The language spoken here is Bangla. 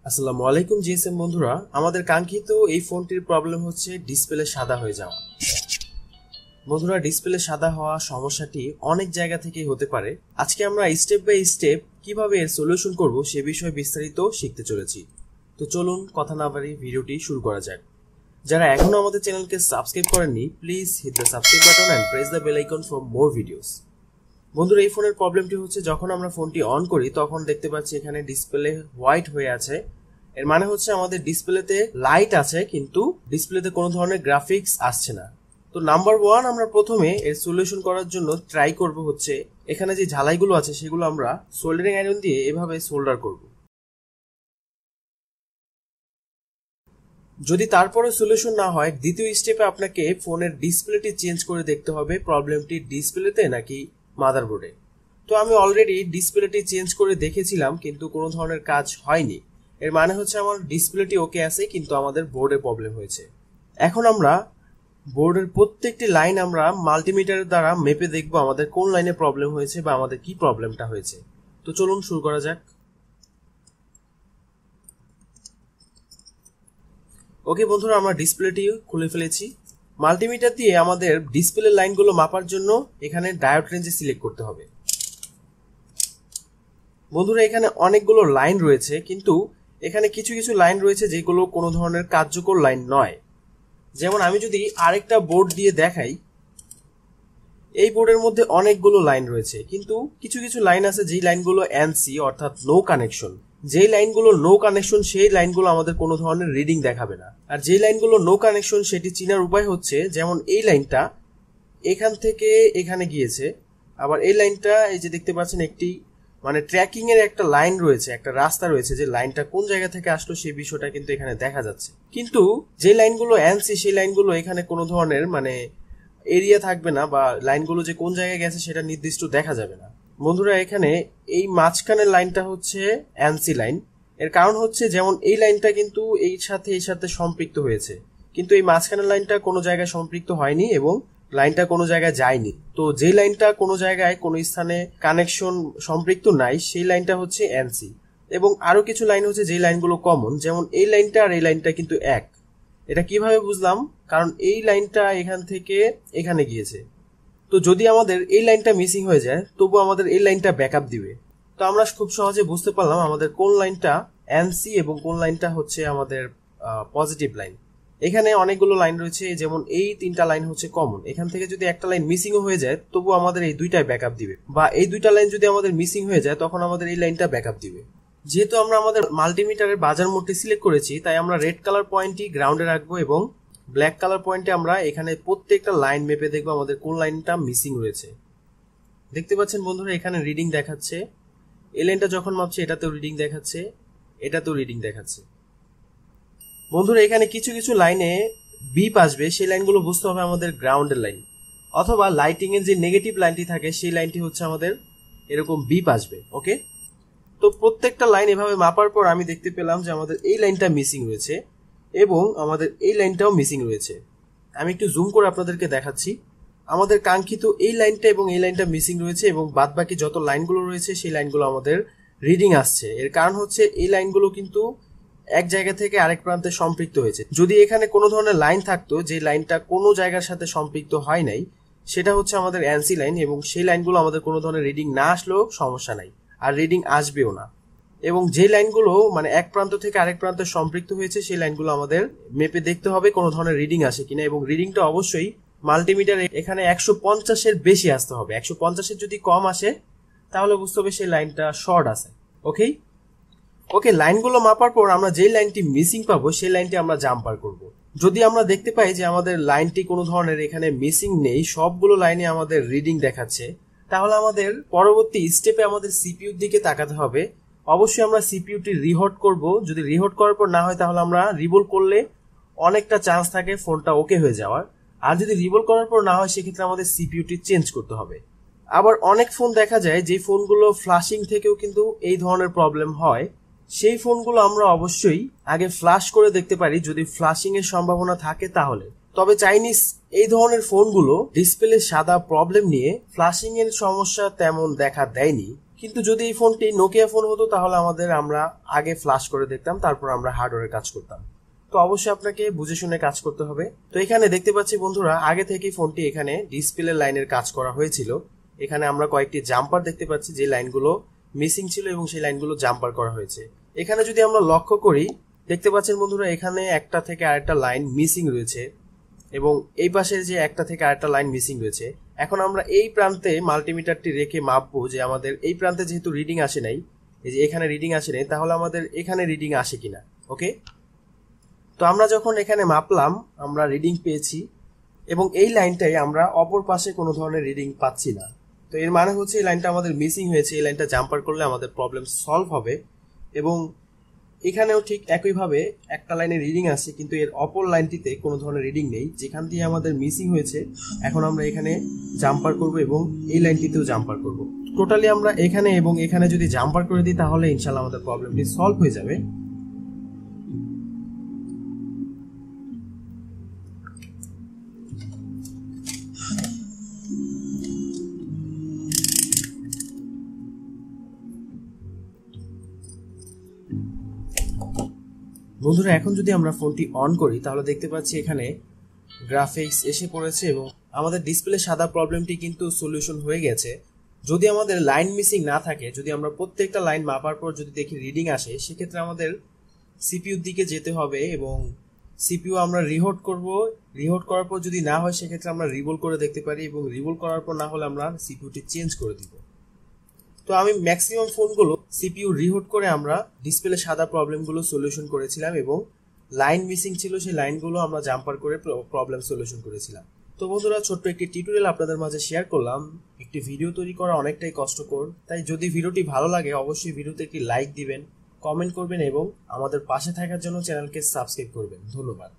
আসসালামু আলাইকুম জিএসএম বন্ধুরা, আমাদের কাঙ্ক্ষিত এই ফোনটির প্রবলেম হচ্ছে ডিসপ্লে সাদা হয়ে যাওয়া। বন্ধুরা, ডিসপ্লে সাদা হওয়া সমস্যাটি অনেক জায়গা থেকেই হতে পারে। আজকে আমরা স্টেপ বাই স্টেপ কিভাবে এর সলিউশন করব সে বিষয়ে বিস্তারিত শিখতে চলেছি। তো চলুন কথা না বাড়িয়ে ভিডিওটি শুরু করা যাক। যারা এখনো আমাদের চ্যানেলকে সাবস্ক্রাইব করেননি, please hit the subscribe button and press the bell icon for more videos. বন্ধুরা, এই ফোনের প্রবলেমটি হচ্ছে যখন আমরা ফোনটি অন করি তখন দেখতে পাচ্ছি এখানে ডিসপ্লে হোয়াইট হয়ে আছে। এর মানে হচ্ছে আমাদের ডিসপ্লেতে লাইট আছে কিন্তু ডিসপ্লেতে কোনো ধরনের গ্রাফিক্স আসছে না। তো নাম্বার 1, আমরা প্রথমে এর সলিউশন করার জন্য ট্রাই করব হচ্ছে এখানে যে ঝালাইগুলো আছে সেগুলো আমরা সোল্ডারিং আয়রন দিয়ে এভাবে সোল্ডার করব। যদি তারপরে সলিউশন না হয়, দ্বিতীয় স্টেপে আপনাকে ফোনের ডিসপ্লেটি চেঞ্জ করে দেখতে হবে প্রবলেমটি ডিসপ্লেতে নাকি মাদারবোর্ডে। তো আমি অলরেডি ডিসপ্লেটি চেঞ্জ করে দেখেছিলাম কিন্তু কোনো ধরনের কাজ হয়নি। এর মানে হচ্ছে আমার ডিসপ্লেটি ওকে আছে কিন্তু আমাদের বোর্ডে প্রবলেম হয়েছে। এখন আমরা বোর্ডের প্রত্যেকটি লাইন আমরা মাল্টিমিটারের দ্বারা মেপে দেখব আমাদের কোন লাইনে প্রবলেম হয়েছে বা আমাদের কি প্রবলেমটা হয়েছে। তো চলুন শুরু করা যাক। ওকে বন্ধুরা, আমরা ডিসপ্লেটি খুলে ফেলেছি। মাল্টিমিটার দিয়ে আমাদের ডিসপ্লে লাইনগুলো মাপার জন্য এখানে ডায়োড রেঞ্জে সিলেক্ট করতে হবে। বন্ধুরা, এখানে অনেকগুলো লাইন রয়েছে কিন্তু এখানে কিছু কিছু লাইন রয়েছে যেগুলো কোনো ধরনের কার্যকর লাইন নয়। যেমন আমি যদি আরেকটা বোর্ড দিয়ে দেখাই, এই বোর্ডের মধ্যে অনেকগুলো লাইন রয়েছে কিন্তু কিছু কিছু লাইন আছে যেই লাইনগুলো এনসি অর্থাৎ নো কানেকশন। যেই লাইনগুলো নো কানেকশন সেই লাইনগুলো আমাদের কোনো ধরনের রিডিং দেখাবে না। আর যেই লাইনগুলো নো কানেকশন সেটি চেনার উপায় হচ্ছে, যেমন এই লাইনটা এখান থেকে এখানে গিয়েছে, আবার এই লাইনটা এই যে দেখতে পাচ্ছেন একটি মানে ট্র্যাকিং এর একটা লাইন রয়েছে, একটা রাস্তা রয়েছে, যে লাইনটা কোন জায়গা থেকে আসলো সেই বিষয়টা কিন্তু এখানে দেখা যাচ্ছে। কিন্তু যে লাইনগুলো এনসি সেই লাইনগুলো এখানে কোনো ধরনের মানে এরিয়া থাকবে না বা লাইনগুলো যে কোন জায়গায় গেছে সেটা নির্দিষ্ট দেখা যাবে না। বন্ধুরা, এখানে এই মাঝখানের লাইনটা হচ্ছে এনসি লাইন। এর কারণ হচ্ছে যেমন এই লাইনটা কিন্তু এই সাথে সম্পৃক্ত হয়েছে কিন্তু এই মাঝখানের লাইনটা কোনো জায়গায় সম্পৃক্ত হয়নি এবং লাইনটা কোনো জায়গায় যায়নি। তো যে লাইনটা কোনো জায়গায় কোনো স্থানে কানেকশন সম্পৃক্ত নাই সেই লাইনটা হচ্ছে এনসি। এবং আরো কিছু লাইন হচ্ছে যে লাইনগুলো কমন, যেমন এই লাইনটা আর এই লাইনটা কিন্তু এক। এটা কিভাবে বুঝলাম? কারণ এই লাইনটা এখান থেকে এখানে গিয়েছে। তো যদি আমাদের এই লাইনটা মিসিং হয়ে যায় তবু আমাদের এই লাইনটা ব্যাকআপ দিবে। তো আমরা খুব সহজে বুঝতে পারলাম আমাদের কোন লাইনটা এনসি এবং কোন লাইনটা হচ্ছে আমাদের পজিটিভ লাইন। এখানে অনেকগুলো লাইন রয়েছে, যেমন এই 3টা লাইন হচ্ছে কমন। এখান থেকে যদি একটা লাইন মিসিংও হয়ে যায় তবু আমাদের এই দুইটাই ব্যাকআপ দিবে, বা এই দুইটা লাইন যদি আমাদের মিসিং হয়ে যায় তখন আমাদের এই লাইনটা ব্যাকআপ দিবে। যেহেতু আমরা আমাদের মাল্টিমিটারের বাজার মোডটি সিলেক্ট করেছি তাই আমরা রেড কালার পয়েন্টটি গ্রাউন্ডে রাখবো এবং ব্ল্যাক কালার পয়েন্টে আমরা এখানে প্রত্যেকটা লাইন মেপে দেখবো আমাদের কোন লাইনটা মিসিং রয়েছে। দেখতে পাচ্ছেন বন্ধুরা, এখানে রিডিং দেখাচ্ছে। এই লাইনটা যখন মাপছে এটাতেও রিডিং দেখাচ্ছে, এটাতেও রিডিং দেখাচ্ছে। বন্ধুরা, এখানে কিছু কিছু লাইনে বিপ আসবে, সেই লাইনগুলো বুঝতে হবে আমাদের গ্রাউন্ডের লাইন, অথবা লাইটিং এর যে নেগেটিভ লাইনটি থাকে সেই লাইনটি হচ্ছে আমাদের এরকম বিপ আসবে। ওকে, তো প্রত্যেকটা লাইন এভাবে মাপার পর আমি দেখতে পেলাম যে আমাদের এই লাইনটা মিসিং রয়েছে এবং আমাদের এই লাইনটাও মিসিং রয়েছে। আমি একটু জুম করে আপনাদেরকে দেখাচ্ছি। আমাদের কাঙ্ক্ষিত এই লাইনটা এবং এই লাইনটা মিসিং রয়েছে এবং বাদবাকি যত লাইনগুলো রয়েছে সেই লাইনগুলো আমাদের রিডিং আসছে। এর কারণ হচ্ছে এই লাইনগুলো কিন্তু এক জায়গা থেকে আরেক প্রান্তে সম্পৃক্ত হয়েছে। যদি এখানে কোনো ধরনের লাইন থাকতো যে লাইনটা কোনো জায়গার সাথে সম্পৃক্ত হয় নাই, সেটা হচ্ছে আমাদের এনসি লাইন, এবং সেই লাইনগুলো আমাদের কোনো ধরনের রিডিং না আসলেও সমস্যা নাই, আর রিডিং আসবেও না। এবং যে লাইনগুলো মানে এক প্রান্ত থেকে আরেক প্রান্তে সম্পৃক্ত হয়েছে সেই লাইনগুলো আমাদের মেপে দেখতে হবে কোনো ধরনের রিডিং আসে কিনা, এবং রিডিংটা অবশ্যই মাল্টিমিটার এখানে 150-এর বেশি আসতে হবে। 150-এর যদি কম আসে তাহলে বুঝতে হবে সেই লাইনটা শর্ট আছে। ওকে, লাইনগুলো মাপার পর আমরা যে লাইনটি মিসিং পাবো সেই লাইনটি আমরা জাম্পার করব। যদি আমরা দেখতে পাই যে আমাদের লাইনটি কোনো ধরনের এখানে মিসিং নেই, সবগুলো লাইনে আমাদের রিডিং দেখাচ্ছে, তাহলে আমাদের পরবর্তী স্টেপে আমাদের সিপিইউর দিকে তাকাতে হবে। অবশ্যই আমরা সিপিইউটি রিহট করব। যদি রিহট করার পর না হয় তাহলে আমরা রিবোল করলে অনেকটা চান্স থাকে ফোনটা ওকে হয়ে যাওয়ার। আর যদি রিবোল করার পর না হয় সেক্ষেত্রে আমাদের সিপিইউটি চেঞ্জ করতে হবে। আবার অনেক ফোন দেখা যায় যে ফোনগুলো ফ্লাশিং থেকেও কিন্তু এই ধরনের প্রবলেম হয়। সেই ফোনগুলো আমরা অবশ্যই আগে ফ্লাশ করে দেখতে পারি, যদি ফ্লাশিং এর সম্ভাবনা থাকে তাহলে। তবে চাইনিজ এই ধরনের ফোনগুলো ডিসপ্লে সাদা প্রবলেম নিয়ে ফ্লাশিং এর সমস্যা তেমন দেখা দেয়নি, কিন্তু যদি এই ফোনটি নোকিয়া ফোন হতো তাহলে আমরা আগে ফ্লাশ করে দেখতাম, তারপর আমরা হার্ডওয়্যারের কাজ করতাম। তো অবশ্যই আপনাকে বুঝে শুনে কাজ করতে হবে। তো এখানে দেখতে পাচ্ছি বন্ধুরা, আগে থেকে ফোনটি এখানে ডিসপ্লে লাইনের কাজ করা হয়েছিল। এখানে আমরা কয়েকটি জাম্পার দেখতে পাচ্ছি যে লাইনগুলো মিসিং ছিল এবং সেই লাইনগুলো জাম্পার করা হয়েছে। এখানে যদি আমরা লক্ষ্য করি, দেখতে পাচ্ছেন বন্ধুরা, এখানে একটা থেকে আরেকটা লাইন মিসিং রয়েছে এবং এই পাশে যে একটা থেকে আরেকটা লাইন মিসিং রয়েছে। এখন আমরা এই প্রান্তে মাল্টিমিটারটি রেখে মাপবো যে আমাদের এই প্রান্তে যেহেতু রিডিং আসে নাই, এই যে এখানে রিডিং আসে নাই, তাহলে আমাদের এখানে রিডিং আসে কিনা। ওকে, তো আমরা যখন এখানে মাপলাম আমরা রিডিং পেয়েছি এবং এই লাইনটাই আমরা অপর পাশে কোনো ধরনের রিডিং পাচ্ছি না। তো এর মানে হচ্ছে এই লাইনটা আমাদের মিসিং হয়েছে, এই লাইনটা জাম্পার করলে আমাদের প্রবলেম সলভ হবে। এবং এখানেও ঠিক একইভাবে একটা লাইনে রিডিং আসছে কিন্তু এর অপর লাইনটিতে কোনো ধরনের রিডিং নেই, যেখান দিয়ে আমাদের মিসিং হয়েছে। এখন আমরা এখানে জাম্পার করব এবং এই লাইনটিতেও জাম্পার করব। টোটালি আমরা এখানে এবং এখানে যদি জাম্পার করে দিই তাহলে ইনশাআল্লাহ আমাদের প্রবলেমটি সলভ হয়ে যাবে। বন্ধুরা, এখন যদি আমরা ফোনটি অন করি তাহলে দেখতে পাচ্ছি এখানে গ্রাফিক্স এসে পড়েছে এবং আমাদের ডিসপ্লে সাদা প্রবলেমটি কিন্তু সলিউশন হয়ে গেছে। যদি আমাদের লাইন মিসিং না থাকে, যদি আমরা প্রত্যেকটা লাইন মাপার পর যদি দেখি রিডিং আসে, সেক্ষেত্রে আমাদের সিপিইউর দিকে যেতে হবে এবং সিপিইউ আমরা রিহোট করব। রিহোট করার পর যদি না হয় সেক্ষেত্রে আমরা রিবোল করে দেখতে পারি এবং রিবোল করার পর না হলে আমরা সিপিইউটি চেঞ্জ করে দিব। তো আমি ম্যাক্সিমাম ফোনগুলো সিপিইউ রিহুট করে আমরা ডিসপ্লে সাদা প্রবলেমগুলো সলিউশন করেছিলাম এবং লাইন মিসিং ছিল সেই লাইনগুলো আমরা জাম্পার করে প্রবলেম সলিউশন করেছিলাম। তো বন্ধুরা, ছোট্ট একটি টিউটোরিয়াল আপনাদের মাঝে শেয়ার করলাম। একটি ভিডিও তৈরি করা অনেকটাই কষ্টকর, তাই যদি ভিডিওটি ভালো লাগে অবশ্যই ভিডিওতে একটি লাইক দিবেন, কমেন্ট করবেন এবং আমাদের পাশে থাকার জন্য চ্যানেলকে সাবস্ক্রাইব করবেন। ধন্যবাদ।